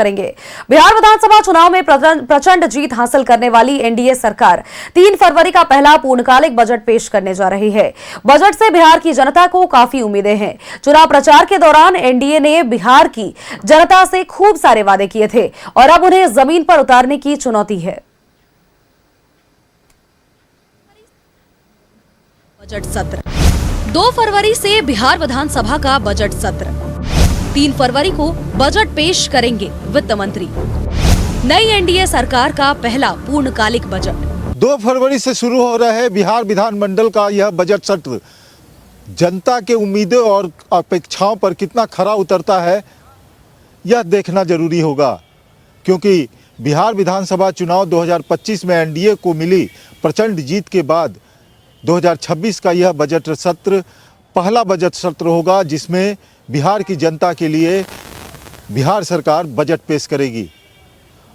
करेंगे। बिहार विधानसभा चुनाव में प्रचंड जीत हासिल करने वाली एनडीए सरकार 3 फरवरी का पहला पूर्णकालिक बजट पेश करने जा रही है। बजट से बिहार की जनता को काफी उम्मीदें हैं। चुनाव प्रचार के दौरान एनडीए ने बिहार की जनता से खूब सारे वादे किए थे और अब उन्हें जमीन पर उतारने की चुनौती है। बजट सत्र 2 फरवरी से बिहार विधानसभा का बजट सत्र, 3 फरवरी को बजट पेश करेंगे वित्त मंत्री। नई एनडीए सरकार का पहला पूर्णकालिक बजट 2 फरवरी से शुरू हो रहा है बिहार विधानमंडल का यह बजट सत्र। जनता के उम्मीदों और अपेक्षाओं पर कितना खरा उतरता है यह देखना जरूरी होगा, क्योंकि बिहार विधानसभा चुनाव 2025 में एनडीए को मिली प्रचंड जीत के बाद 2026 का यह बजट सत्र पहला बजट सत्र होगा जिसमें बिहार की जनता के लिए बिहार सरकार बजट पेश करेगी।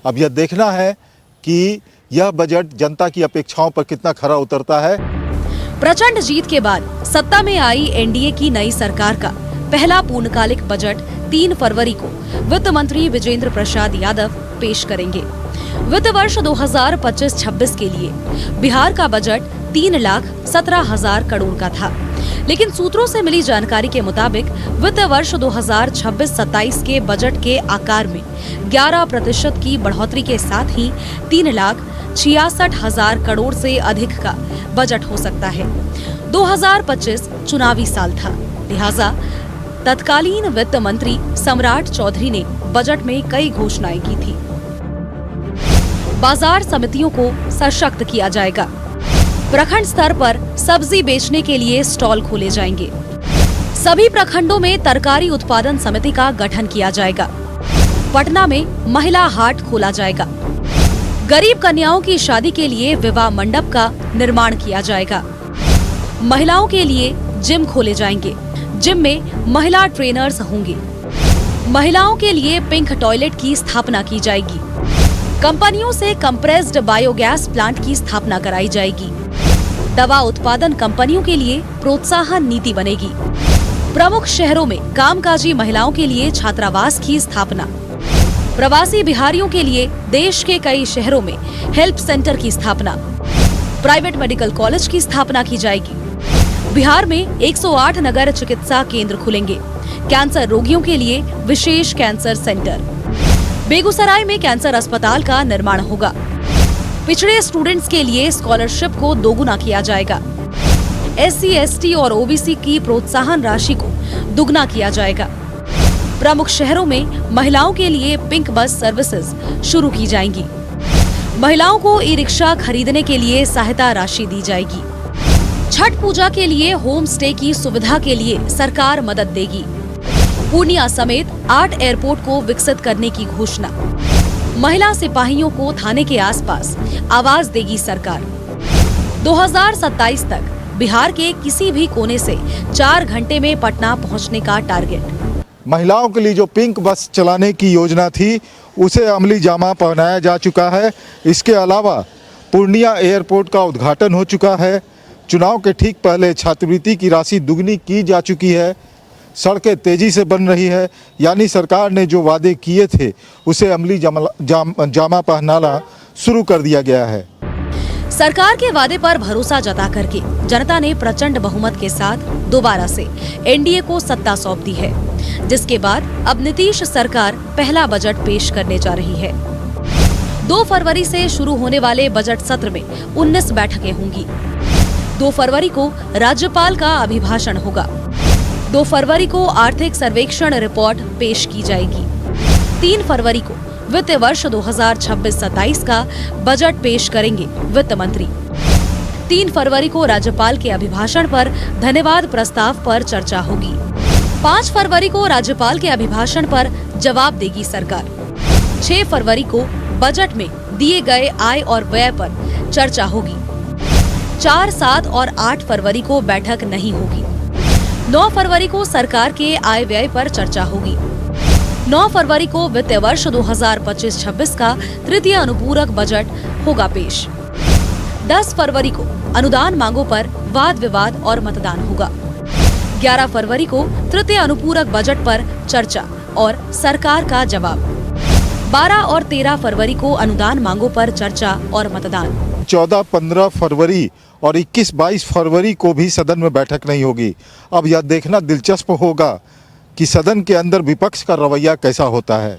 अब यह देखना है कि यह बजट जनता की अपेक्षाओं पर कितना खरा उतरता है। प्रचंड जीत के बाद सत्ता में आई एनडीए की नई सरकार का पहला पूर्णकालिक बजट 3 फरवरी को वित्त मंत्री विजेंद्र प्रसाद यादव पेश करेंगे। वित्त वर्ष 2025-26 के लिए बिहार का बजट 3,17,000 करोड़ का था, लेकिन सूत्रों से मिली जानकारी के मुताबिक वित्त वर्ष 2026-27 के बजट के आकार में 11% की बढ़ोतरी के साथ ही 3,66,000 करोड़ से अधिक का बजट हो सकता है। 2025 चुनावी साल था, लिहाजा तत्कालीन वित्त मंत्री सम्राट चौधरी ने बजट में कई घोषणाएं की थी। बाजार समितियों को सशक्त किया जाएगा। प्रखंड स्तर पर सब्जी बेचने के लिए स्टॉल खोले जाएंगे। सभी प्रखंडों में तरकारी उत्पादन समिति का गठन किया जाएगा। पटना में महिला हाट खोला जाएगा। गरीब कन्याओं की शादी के लिए विवाह मंडप का निर्माण किया जाएगा। महिलाओं के लिए जिम खोले जाएंगे। जिम में महिला ट्रेनर्स होंगे। महिलाओं के लिए पिंक टॉयलेट की स्थापना की जाएगी। कंपनियों से कंप्रेस्ड बायोगैस प्लांट की स्थापना कराई जाएगी। दवा उत्पादन कंपनियों के लिए प्रोत्साहन नीति बनेगी। प्रमुख शहरों में कामकाजी महिलाओं के लिए छात्रावास की स्थापना। प्रवासी बिहारियों के लिए देश के कई शहरों में हेल्प सेंटर की स्थापना। प्राइवेट मेडिकल कॉलेज की स्थापना की जाएगी। बिहार में 108 नगर चिकित्सा केंद्र खुलेंगे। कैंसर रोगियों के लिए विशेष कैंसर सेंटर। बेगूसराय में कैंसर अस्पताल का निर्माण होगा। पिछड़े स्टूडेंट्स के लिए स्कॉलरशिप को दोगुना किया जाएगा। SC, ST और OBC की प्रोत्साहन राशि को दुगना किया जाएगा। प्रमुख शहरों में महिलाओं के लिए पिंक बस सर्विसेज शुरू की जाएंगी। महिलाओं को ई-रिक्शा खरीदने के लिए सहायता राशि दी जाएगी। छठ पूजा के लिए होम स्टे की सुविधा के लिए सरकार मदद देगी। पूर्णिया समेत 8 एयरपोर्ट को विकसित करने की घोषणा। महिला सिपाहियों को थाने के आसपास आवास देगी सरकार। 2027 तक बिहार के किसी भी कोने से 4 घंटे में पटना पहुंचने का टारगेट। महिलाओं के लिए जो पिंक बस चलाने की योजना थी उसे अमली जामा पहनाया जा चुका है। इसके अलावा पूर्णिया एयरपोर्ट का उद्घाटन हो चुका है। चुनाव के ठीक पहले छात्रवृत्ति की राशि दुगनी की जा चुकी है। सड़कें तेजी से बन रही है, यानी सरकार ने जो वादे किए थे उसे अमली जामा पहनाना शुरू कर दिया गया है। सरकार के वादे पर भरोसा जता करके जनता ने प्रचंड बहुमत के साथ दोबारा से एनडीए को सत्ता सौंप दी है, जिसके बाद अब नीतीश सरकार पहला बजट पेश करने जा रही है। 2 फरवरी से शुरू होने वाले बजट सत्र में 19 बैठकें होंगी। 2 फरवरी को राज्यपाल का अभिभाषण होगा। 2 फरवरी को आर्थिक सर्वेक्षण रिपोर्ट पेश की जाएगी। 3 फरवरी को वित्त वर्ष 2026-27 का बजट पेश करेंगे वित्त मंत्री। 3 फरवरी को राज्यपाल के अभिभाषण पर धन्यवाद प्रस्ताव पर चर्चा होगी। 5 फरवरी को राज्यपाल के अभिभाषण पर जवाब देगी सरकार। 6 फरवरी को बजट में दिए गए आय और व्यय पर चर्चा होगी। 4, 7 और 8 फरवरी को बैठक नहीं होगी। 9 फरवरी को सरकार के आय व्यय पर चर्चा होगी। 9 फरवरी को वित्त वर्ष 2025-26 का तृतीय अनुपूरक बजट होगा पेश। 10 फरवरी को अनुदान मांगों पर वाद विवाद और मतदान होगा। 11 फरवरी को तृतीय अनुपूरक बजट पर चर्चा और सरकार का जवाब। 12 और 13 फरवरी को अनुदान मांगों पर चर्चा और मतदान। 14-15 फरवरी और 21-22 फरवरी को भी सदन में बैठक नहीं होगी। अब यह देखना दिलचस्प होगा कि सदन के अंदर विपक्ष का रवैया कैसा होता है।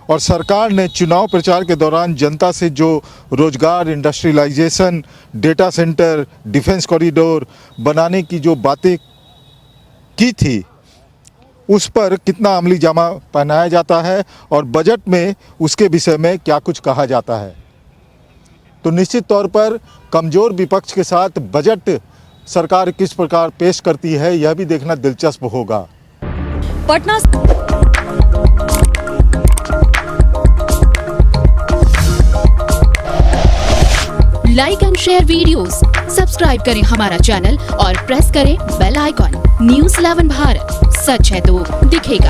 और सरकार ने चुनाव प्रचार के दौरान जनता से जो रोजगार, industrialisation, data centre, defence corridor बनाने की जो बातें की थी, उस पर कितना अमली जामा पहनाया जाता है और बजट में उसके विषय में क्या कुछ कहा जाता है। तो निश्चित तौर पर कमज़ोर विपक्ष के साथ बजट सरकार किस प्रकार पेश करती है, यह भी देखना दिलचस्प होगा। Patna like and share videos, subscribe करें हमारा चैनल और प्रेस करें बेल आइकॉन। न्यूज़ 11 भारत, सच है तो दिखेगा।